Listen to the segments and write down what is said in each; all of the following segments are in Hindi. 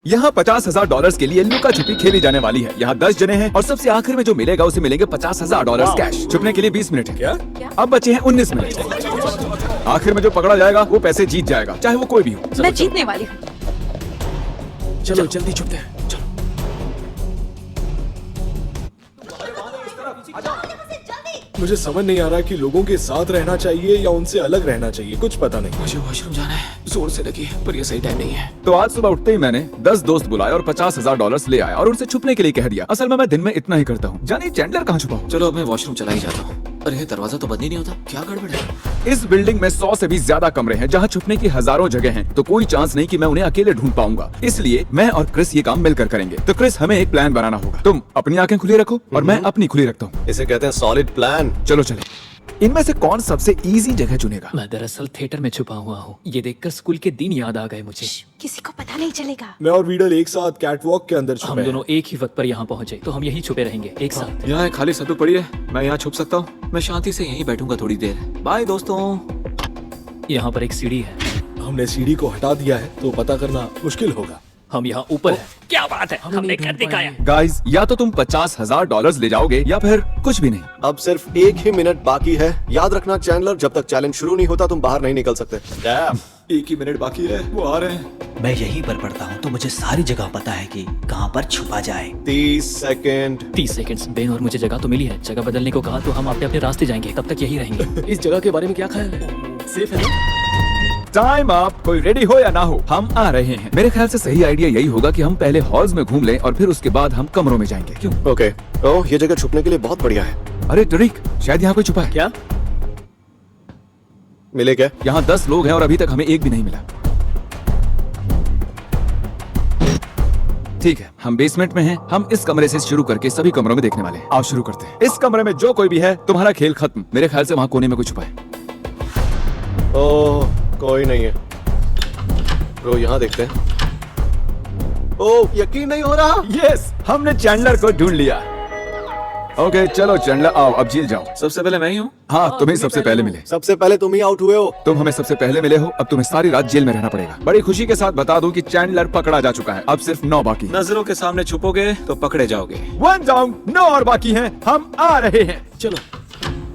यहाँ $50,000 के लिए लुका छुपी खेली जाने वाली है। यहाँ 10 जने हैं और सबसे आखिर में जो मिलेगा उसे मिलेंगे $50,000 कैश। छुपने के लिए 20 मिनट है। क्या? अब बचे हैं 19 मिनट। आखिर में जो पकड़ा जाएगा वो पैसे जीत जाएगा, चाहे वो कोई भी हो। मैं जीतने वाली हूँ। चलो जल्दी छुपते हैं। चलो। मुझे समझ नहीं आ रहा कि लोगों के साथ रहना चाहिए या उनसे अलग रहना चाहिए, कुछ पता नहीं। मुझे वॉशरूम जाना है, जोर से लगी है, पर ये सही टाइम नहीं है। तो आज सुबह उठते ही मैंने 10 दोस्त बुलाए और $50,000 ले आया और उनसे छुपने के लिए कह दिया। असल में मैं दिन में इतना ही करता हूँ। जानिए चैंडलर कहाँ छुपा हूँ? चलो अब मैं वॉशरूम चला ही जाता हूँ। अरे दरवाजा तो बंद ही नहीं होता, क्या गड़बड़ है? इस बिल्डिंग में 100 से भी ज्यादा कमरे हैं जहाँ छुपने की हजारों जगह हैं, तो कोई चांस नहीं कि मैं उन्हें अकेले ढूंढ पाऊंगा। इसलिए मैं और क्रिस ये काम मिलकर करेंगे। तो क्रिस, हमें एक प्लान बनाना होगा। तुम अपनी आंखें खुली रखो और मैं अपनी खुली रखता हूँ। इसे कहते हैं सॉलिड प्लान। चलो चले। इनमें से कौन सबसे इजी जगह चुनेगा? मैं दरअसल थिएटर में छुपा हुआ हूँ। ये देखकर स्कूल के दिन याद आ गए मुझे। किसी को पता नहीं चलेगा। मैं और वीडल एक साथ कैटवॉक के अंदर हम छुपे दोनों एक ही वक्त पर यहाँ पहुँचे, तो हम यहीं छुपे रहेंगे एक साथ। यहाँ एक खाली संदूक पड़ी है, मैं यहाँ छुप सकता हूँ। मैं शांति से यहीं बैठूंगा थोड़ी देर। बाय दोस्तों। यहाँ पर एक सीढ़ी है। हमने सीढ़ी को हटा दिया है तो पता करना मुश्किल होगा। हम यहाँ ऊपर हैं। क्या बात है, हमने कर दिखाया। गाइस, या तो तुम $50,000 ले जाओगे या फिर कुछ भी नहीं। अब सिर्फ 1 ही मिनट बाकी है। याद रखना चैंडलर, जब तक चैलेंज शुरू नहीं होता तुम बाहर नहीं निकल सकते। 1 ही मिनट बाकी है, वो आ रहे हैं। मैं यहीं पर पढ़ता हूँ तो मुझे सारी जगह पता है कि कहाँ पर छुपा जाए। 30 सेकेंड। 30 सेकंड्स। बेन और मुझे जगह तो मिली है, जगह बदलने को कहा तो हम अपने अपने रास्ते जाएंगे, तब तक यही रहेंगे। इस जगह के बारे में क्या ख्याल है? सेफ है ना? Time up. कोई रेडी हो या ना हो, हम आ रहे हैं। मेरे ख्याल से सही आइडिया यही होगा कि हम पहले हॉल्स में घूम लें और फिर उसके बाद हम कमरों में जाएंगे। क्यों? ओके। ओह, ये जगह छुपने के लिए बहुत बढ़िया है। अरे टरिक, शायद यहाँ कोई छुपा है। क्या? मिले क्या? यहाँ 10 लोग हैं और अभी तक हमें एक भी नहीं मिला। ठीक है, हम बेसमेंट में हैं। हम इस कमरे से शुरू करके सभी कमरों में देखने वाले हैं। आप शुरू करते हैं। इस कमरे में जो कोई भी है, तुम्हारा खेल खत्म। मेरे ख्याल से वहाँ कोने में कोई छुपा है। ओह, कोई नहीं है। ब्रो, यहाँ देखते हैं। ओह, यकीन नहीं हो रहा। यस, हमने चैंडलर को ढूंढ लिया। ओके, चलो चैंडलर आओ, अब जेल जाओ। सबसे पहले मैं ही हूँ। हाँ, तुम्हें सबसे पहले मिले। सबसे पहले तुम ही आउट हुए हो। तुम हमें सबसे पहले मिले हो। अब तुम्हें सारी रात जेल में रहना पड़ेगा। बड़ी खुशी के साथ बता दूं कि चैंडलर पकड़ा जा चुका है। अब सिर्फ 9 बाकी हैं। नजरों के सामने छुपोगे तो पकड़े जाओगे। 1 डाउन, 9 और बाकी हैं। हम आ रहे हैं। चलो।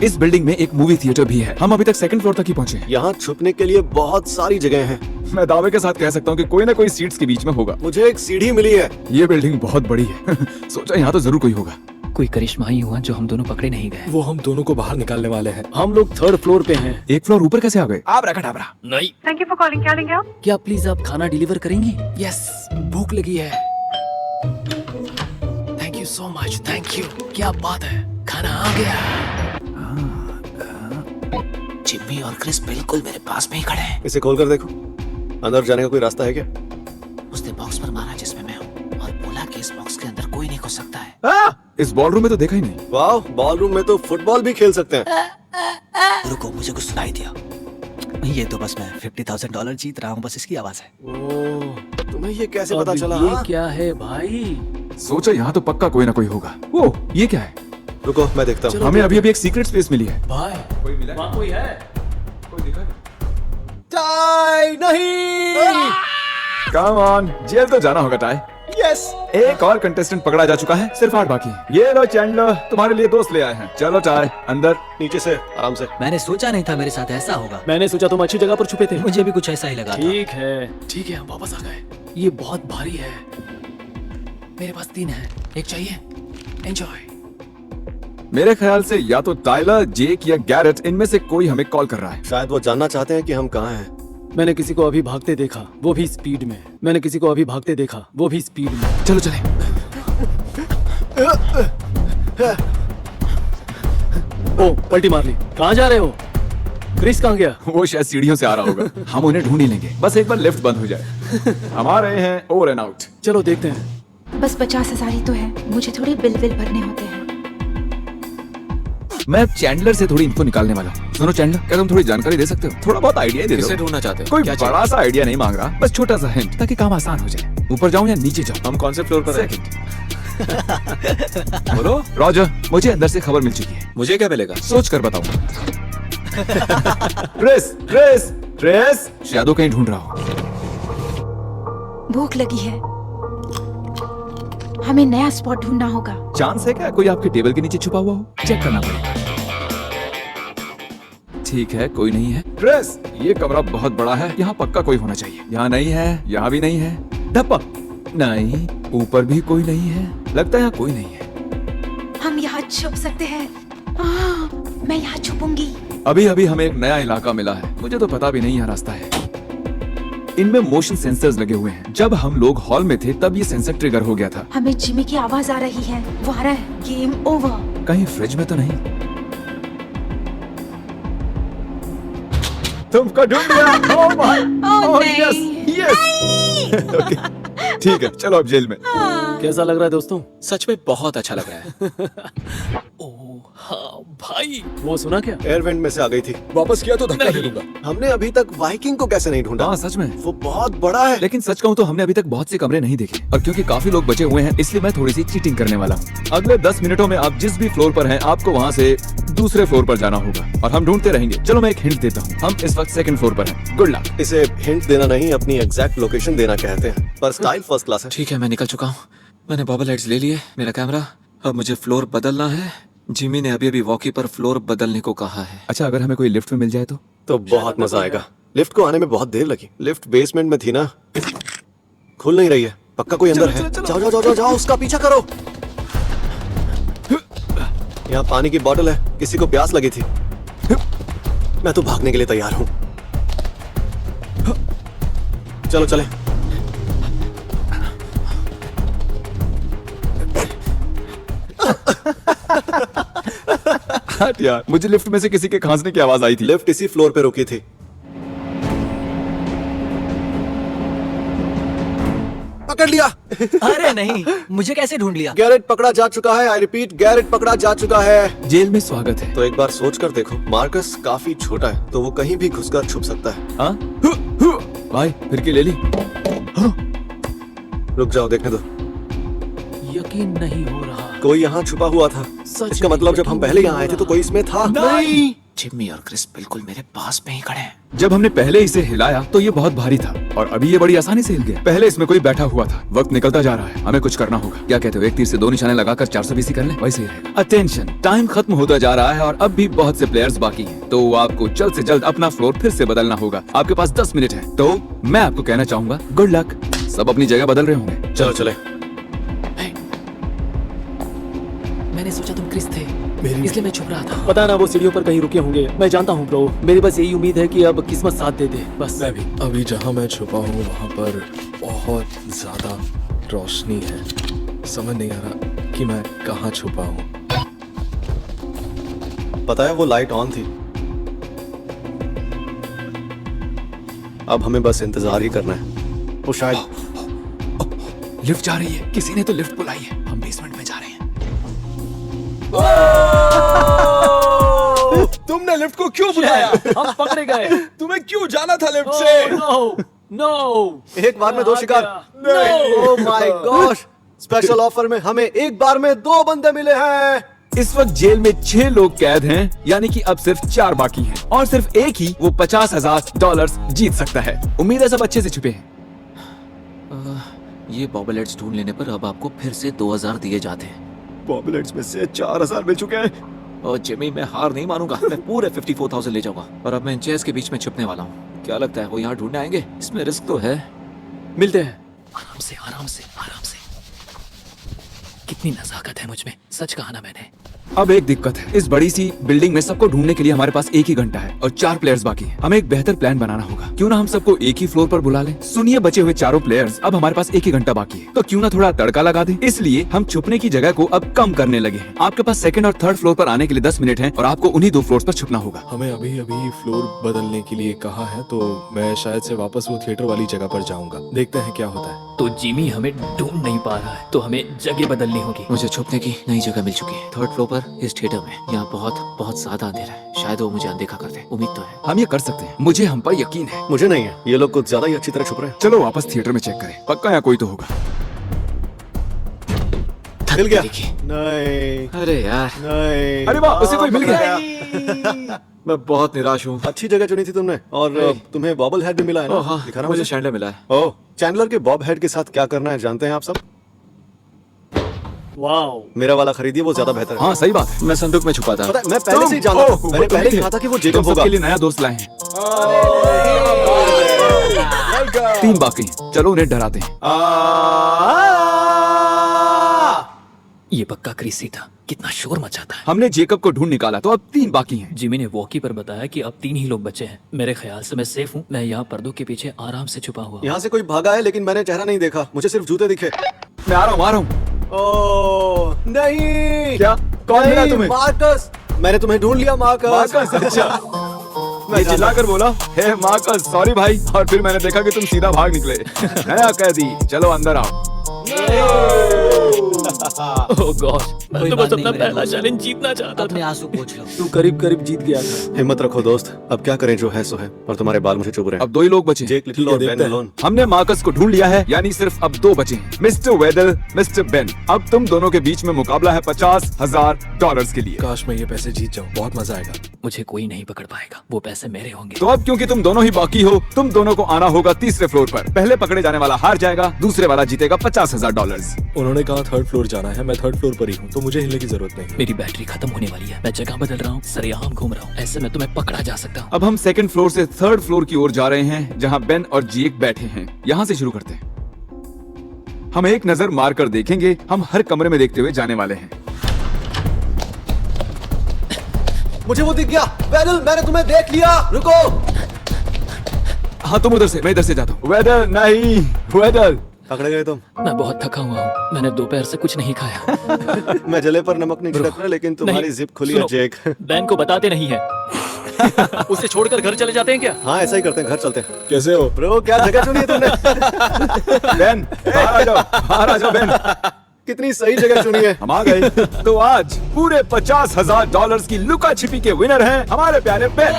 इस बिल्डिंग में एक मूवी थिएटर भी है। हम अभी तक 2nd फ्लोर तक ही पहुंचे हैं। यहाँ छुपने के लिए बहुत सारी जगह हैं। मैं दावे के साथ कह सकता हूँ कि कोई ना कोई सीट्स के बीच में होगा। मुझे एक सीढ़ी मिली है। ये बिल्डिंग बहुत बड़ी है। सोचा यहाँ तो जरूर कोई होगा। कोई करिश्मा ही हुआ जो हम दोनों पकड़े नहीं गए। वो हम दोनों को बाहर निकालने वाले हैं। हम लोग 3rd फ्लोर पे हैं। 1 फ्लोर ऊपर कैसे आ गए? आप रखा डाबरा। नहीं। Thank you for calling. क्या लेंगे आप? क्या प्लीज आप खाना डिलीवर करेंगी? यस, भूख लगी है। Thank you so much, thank you. क्या बात है, खाना आ गया। जिम्मी और क्रिस बिल्कुल मेरे पास में ही खड़े हैं। इसे खोल कर देखो। अंदर जाने का कोई रास्ता है क्या? उसने बॉक्स पर मारा जिसमें मैं हूँ और बोला कि इस बॉक्स के अंदर कोई नहीं घुस सकता है। इस बॉलरूम में तो देखा ही नहीं। वाह, बॉलरूम में तो फुटबॉल भी खेल सकते हैं। रुको, मुझे कुछ सुनाई दिया। ये तो बस मैं $50,000 जीत रहा हूँ, बस इसकी आवाज है। ओह, तुम्हें ये कैसे पता अब चला? ये हाँ? क्या है भाई? सोचा यहाँ तो पक्का कोई ना कोई होगा। वो ये क्या है? रुको, मैं देखता हूँ। हमें अभी एक सीक्रेट स्पेस मिली है। भाई, कोई मिला? वहाँ कोई है? कोई दिखा? टाई नहीं। कम ऑन, जेल तो जाना होगा टाई। यस। एक और कंटेस्टेंट पकड़ा जा चुका है, सिर्फ 8 बाकी हैं। ये लो चैंडलर, तुम्हारे लिए दोस्त ले आए हैं। चलो टाई, अंदर। नीचे से, आराम से। मैंने सोचा नहीं था मेरे साथ ऐसा होगा। मैंने सोचा तुम अच्छी जगह पर छुपे थे। मुझे भी कुछ ऐसा ही लगा था। ठीक है, हम वापस आ गए। ये बहुत भारी है। मेरे पास 3 है, एक चाहिए। एंजॉय। मेरे ख्याल से या तो टाइलर, जेक या गैरेट, इनमें से कोई हमें कॉल कर रहा है। शायद वो जानना चाहते हैं कि हम कहाँ हैं। मैंने किसी को अभी भागते देखा, वो भी स्पीड में। मैंने किसी को अभी भागते देखा, वो भी स्पीड में। चलो चले। ओ, पलटी मार ली। कहाँ जा रहे हो? क्रिस कहाँ गया? वो शायद सीढ़ियों से आ रहा होगा। हम उन्हें ढूंढ ही लेंगे, बस एक बार लिफ्ट बंद हो जाए। हम आ रहे हैं, ओवर एंड आउट। चलो देखते हैं। बस 50,000 ही तो है। मुझे थोड़े बिल भरने होते हैं। मैं अब चैंडलर से थोड़ी इन्फो निकालने वाला हूँ। सुनो चैंडलर, क्या तुम थोड़ी जानकारी दे सकते हो? थोड़ा बहुत आइडिया दे दो। किसे ढूंढना चाहते हो? कोई क्या बड़ा सा आइडिया नहीं मांग रहा, बस छोटा सा हिंट, ताकि काम आसान हो जाए। ऊपर जाऊं या नीचे जाऊं? हम कौन से फ्लोर पर हैं? बोलो। रॉजर, मुझे अंदर से खबर मिल चुकी है। मुझे क्या मिलेगा? सोच कर बताऊं। Trace, trace, trace. शायद वो कहीं ढूंढ रहा हो। भूख लगी है। हमें नया स्पॉट ढूंढना होगा। चांस है क्या कोई आपके टेबल के नीचे छुपा हुआ हो? चेक करना पड़ेगा। ठीक है, कोई नहीं है। क्रिस, ये कमरा बहुत बड़ा है, यहाँ पक्का कोई होना चाहिए। यहाँ नहीं है, यहाँ भी नहीं है। धप्पा, नहीं, ऊपर भी कोई नहीं है। लगता है यहाँ कोई नहीं है। हम यहाँ छुप सकते हैं। मैं यहाँ छुपूंगी। अभी अभी हमें एक नया इलाका मिला है, मुझे तो पता भी नहीं यहाँ रास्ता है। इनमें मोशन सेंसर्स लगे हुए हैं। जब हम लोग हॉल में थे तब ये सेंसर ट्रिगर हो गया था। हमें जिमी की आवाज आ रही है। वो आ रहा है। Game over. कहीं फ्रिज में तो नहीं? तुमको ढूंढ लिया। ओह माय, ओह यस नहीं। यस। ओके, ठीक है, चलो अब जेल में। कैसा लग रहा है दोस्तों? सच में बहुत अच्छा लग रहा है। ओह हाँ भाई, वो सुना क्या? एयर वेंट में से आ गई थी। वापस किया तो धक्का दे दूंगा। हमने अभी तक वाइकिंग को कैसे नहीं ढूंढा? हाँ सच में, वो बहुत बड़ा है। लेकिन सच कहूँ तो हमने अभी तक बहुत से कमरे नहीं देखे, और क्योंकि काफी लोग बचे हुए हैं इसलिए मैं थोड़ी सी चीटिंग करने वाला हूँ। अगले 10 मिनटों में आप जिस भी फ्लोर पर हैं आपको वहाँ से दूसरे फ्लोर पर जाना होगा और हम ढूंढते रहेंगे। चलो मैं एक हिंट देता हूँ, हम इस वक्त सेकंड फ्लोर पर हैं। Good luck. इसे हिंट देना नहीं, अपनी एग्जैक्ट लोकेशन देना कहते हैं, पर स्टाइल फर्स्ट क्लास है। ठीक है, मैं निकल चुका हूँ। मैंने बॉबल लाइट्स ले लिए, मेरा कैमरा। अब मुझे फ्लोर बदलना है। जिमी ने अभी वॉकी पर फ्लोर बदलने को कहा है। अच्छा, अगर हमें कोई लिफ्ट में मिल जाए तो बहुत मजा आएगा। लिफ्ट को आने में बहुत देर लगी। लिफ्ट बेसमेंट में थी ना, खुल नहीं रही है। पक्का कोई अंदर है। जाओ जाओ जाओ जाओ जाओ, उसका पीछा करो। यहाँ पानी की बोतल है, किसी को प्यास लगी थी। मैं तो भागने के लिए तैयार हूँ। चलो चले। हट यार, मुझे लिफ्ट में से किसी के खांसने की आवाज आई थी। लिफ्ट इसी फ्लोर पे रुकी थी। पकड़ लिया। अरे नहीं, मुझे कैसे ढूंढ लिया? गैरेट पकड़ा जा चुका है। आई रिपीट, गैरेट पकड़ा जा चुका है। जेल में स्वागत है। तो एक बार सोच कर देखो, मार्कस काफी छोटा है तो वो कहीं भी घुसकर छुप सकता है। हाँ भाई, फिर की ले ली। रुक जाओ, देखने दो। यकीन नहीं हो रहा। कोई यहाँ छुपा हुआ था। इसका मतलब जब हम पहले यहाँ आए थे तो कोई इसमें था। नहीं। जिम्मी और क्रिस बिल्कुल मेरे पास में ही खड़े हैं। जब हमने पहले इसे हिलाया तो ये बहुत भारी था और अभी ये बड़ी आसानी से हिल गया। पहले इसमें कोई बैठा हुआ था। वक्त निकलता जा रहा है, हमें कुछ करना होगा। क्या कहते हो, एक तीर से 2 निशाने लगाकर 420 कर लें? वैसे ही रहेगा। अटेंशन, टाइम खत्म होता जा रहा है और अब भी बहुत से प्लेयर्स बाकी हैं। तो आपको जल्द से जल्द अपना फ्लोर फिर से बदलना होगा। आपके पास 10 मिनट है। तो मैं आपको कहना चाहूंगा, गुड लक। सब अपनी जगह बदल रहे होंगे। चलो चले। मैंने सोचा तुम क्रिस थे, इसलिए मैं छुप रहा था। पता ना वो सीढ़ियों पर कहीं रुके होंगे। मैं जानता हूँ ब्रो, मेरी बस यही उम्मीद है कि अब किस्मत साथ दे दे। बस मैं भी। अभी जहाँ मैं छुपा हूँ वहाँ पर बहुत ज्यादा रोशनी है। समझ नहीं आ रहा कि मैं कहाँ छुपा हूँ। पता है वो लाइट ऑन थी। अब हमें बस इंतजार ही करना है। वो शायद लिफ्ट जा रही है, किसी ने तो लिफ्ट बुलाई है। हम बेसमेंट में जा रहे हैं। तुमने लिफ्ट को क्यों बुलाया? हम पकड़े गए। तुम्हें क्यों जाना था लिफ्ट से? नो नो, एक बार में 2 शिकार। Oh my gosh, special offer में हमें एक बार में 2 बंदे मिले हैं। इस वक्त जेल में 6 लोग कैद हैं, यानी कि अब सिर्फ 4 बाकी हैं और सिर्फ एक ही वो $50,000 जीत सकता है। उम्मीद है सब अच्छे से छुपे हैं। ये बॉबल लाइट्स ढूंढ लेने पर अब आपको फिर से 2000 दिए जाते हैं। बॉबलेट्स में से 4000 मिल चुके हैं। और जिमी, मैं हार नहीं मानूंगा। मैं पूरे 54,000 ले जाऊंगा और अब मैं इन चेयर्स के बीच में छुपने वाला हूँ। क्या लगता है वो यहाँ ढूंढने आएंगे? इसमें रिस्क तो है। मिलते हैं। आराम से, आराम से, आराम से। कितनी नजाकत है मुझ में, सच कहा ना मैंने। अब एक दिक्कत है, इस बड़ी सी बिल्डिंग में सबको ढूंढने के लिए हमारे पास 1 ही घंटा है और 4 प्लेयर्स बाकी हैं। हमें एक बेहतर प्लान बनाना होगा। क्यों ना हम सबको एक ही फ्लोर पर बुला लें? सुनिए बचे हुए 4 प्लेयर्स, अब हमारे पास 1 ही घंटा बाकी है, तो क्यों ना थोड़ा तड़का लगा दें। इसलिए हम छुपने की जगह को अब कम करने लगे हैं। आपके पास सेकंड और थर्ड फ्लोर पर आने के लिए 10 मिनट है और आपको उन्हीं 2 फ्लोर्स पर छुपना होगा। हमें अभी अभी फ्लोर बदलने के लिए कहा है, तो मैं शायद से वापस वो थिएटर वाली जगह पर जाऊंगा। देखते हैं क्या होता है। तो जिमी हमें ढूंढ नहीं पा रहा है, तो हमें जगह बदलनी होगी। मुझे छुपने की नई जगह मिल चुकी है। 3rd फ्लोर पर इस थिएटर में। यहाँ बहुत ज्यादा अंधेरा है। शायद वो मुझे अनदेखा कर दे। उम्मीद तो है। हम ये कर सकते हैं, मुझे हम पर यकीन है। मुझे नहीं है, ये लोग कुछ ज्यादा ही अच्छी तरह छुप रहे हैं। चलो वापस थिएटर में चेक करें, पक्का यहाँ कोई तो होगा। मिल गया। देखिए। नहीं अरे यार, नहीं। अरे वाह, उसे कोई मिल गया। मैं बहुत निराश हूँ। अच्छी जगह चुनी थी तुमने, और तुम्हें बॉबल हेड भी मिला है ना? हाँ, दिखाना मुझे मुझे। शैंडलर मिला है। ओह, चैंडलर के बॉब हेड के साथ क्या करना है जानते हैं आप सब? वाओ। मेरा वाला खरीदिए, वो ज्यादा बेहतर है। हाँ सही बात है। मैं संदूक में छुपा था। पता है, मैं पहले से ही जानता था। मैंने पहले ही कहा था कि वो जेकब तुम होगा। सबके लिए नया दोस्त लाए हैं। 3 बाकी हैं। चलो उन्हें डराते हैं। ये पक्का क्रिस ही था। कितना शोर मचाता है। हमने जेकब को ढूंढ निकाला तो अब 3 बाकी हैं। जिमी ने वॉकी पर बताया कि अब 3 ही लोग बचे हैं। मेरे ख्याल से मैं सेफ हूँ। मैं यहाँ पर्दों के पीछे आराम से छुपा हुआ हूँ। यहाँ से कोई भागा है, लेकिन मैंने चेहरा नहीं देखा। मुझे सिर्फ जूते दिखे। मैं आ रहा हूँ। ओह नहीं। क्या? कौन मिला तुम्हें? मार्कस। मैंने तुम्हें ढूंढ लिया मार्कस। मार्कस, अच्छा। मैं चिल्लाकर बोला, हे मार्कस, सॉरी भाई। और फिर मैंने देखा कि तुम सीधा भाग निकले। नया कैदी, चलो अंदर आओ। ओह गॉड, मैं कोई तो बात बस नहीं अपना मेरे पहला दोस्त। चैलेंज जीतना चाहता अपने था। आंसू पोंछ लो। तू करीब करीब जीत गया था। हिम्मत रखो दोस्त, अब क्या करें, जो है सो है। और तुम्हारे बाल मुझे चुभ रहे हैं। अब 2 ही लोग बचे हैं। जेक लिटिल ठीक है, और बेन देखते हैं। मेलोन। हमने मार्कस को ढूंढ लिया है, यानी सिर्फ अब 2 बचे हैं, मिस्टर वेदल, मिस्टर बेन। अब तुम दोनों के बीच में मुकाबला है $50,000 के लिए। काश मैं ये पैसे जीत जाऊं, बहुत मजा आएगा। मुझे कोई नहीं पकड़ पाएगा। वो पैसे मेरे होंगे। तो अब क्योंकि तुम दोनों ही बाकी हो, तुम दोनों को आना होगा 3रे फ्लोर पर। पहले पकड़े जाने वाला हार जाएगा, दूसरे वाला जीतेगा $50,000। उन्होंने कहा 3rd फ्लोर जाना है, मैं 3rd फ्लोर पर ही हूँ, तो मुझे हिलने की जरूरत नहीं। मेरी बैटरी खत्म होने वाली है। मैं जगह बदल रहा हूँ, सरेआम घूम रहा हूँ। ऐसे में तुम्हें पकड़ा जा सकता हूँ। अब हम 2nd फ्लोर से 3rd फ्लोर की ओर जा रहे हैं, जहां बेन और जेक बैठे हैं। यहाँ से शुरू करते हैं। हम एक नजर मार कर देखेंगे। हम हर कमरे में देखते हुए जाने वाले हैं। मुझे वो दिख गया। वेदल, मैंने तुम्हें देख लिया। रुको। हाँ तुम उधर से, मैं इधर से जाता हूँ। वेदल नहीं, वेदल। पकड़े गए तुम। मैं बहुत थका हुआ हूँ। मैंने दोपहर से कुछ नहीं खाया। मैं जले पर नमक नहीं छिड़क रहा, लेकिन तुम्हारी नहीं, जिप खुली है सुनो, जेक। बैन को बताते नहीं है। उसे छोड़कर घर चले जाते हैं क्या? हाँ ऐसा ही करते हैं, घर चलते हैं। कैसे हो? ब्रो क्या जगह चुनी है तुमने? बेन बाहर आ जाओ, बाहर आ जाओ बेन। कितनी सही जगह चुनी है। हम आ गए। तो आज पूरे $50,000 की लुका छिपी के विनर हैं हमारे प्यारे बेन।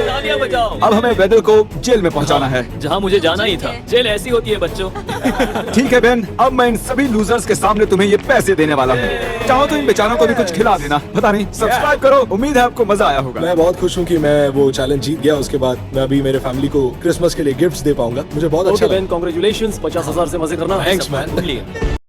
तालियां बजाओ। अब हमें वेदल को जेल में पहुंचाना है। जहाँ मुझे जाना ही था। जेल ऐसी होती है बच्चों। ठीक है बेन, अब मैं इन सभी लूजर्स के सामने तुम्हें ये पैसे देने वाला हूँ। चाहो तो इन बेचारों को भी कुछ खिला देना। पता नहीं, सब्सक्राइब करो। उम्मीद है आपको मजा आया होगा। मैं बहुत खुश हूँ कि मैं वो चैलेंज जीत गया। उसके बाद मैं अभी मेरे फैमिली को क्रिसमस के लिए गिफ्ट्स दे पाऊंगा। मुझे बहुत अच्छा ओके लगा। Ben, congratulations. 50,000 से मजे करना। Thanks man. लिए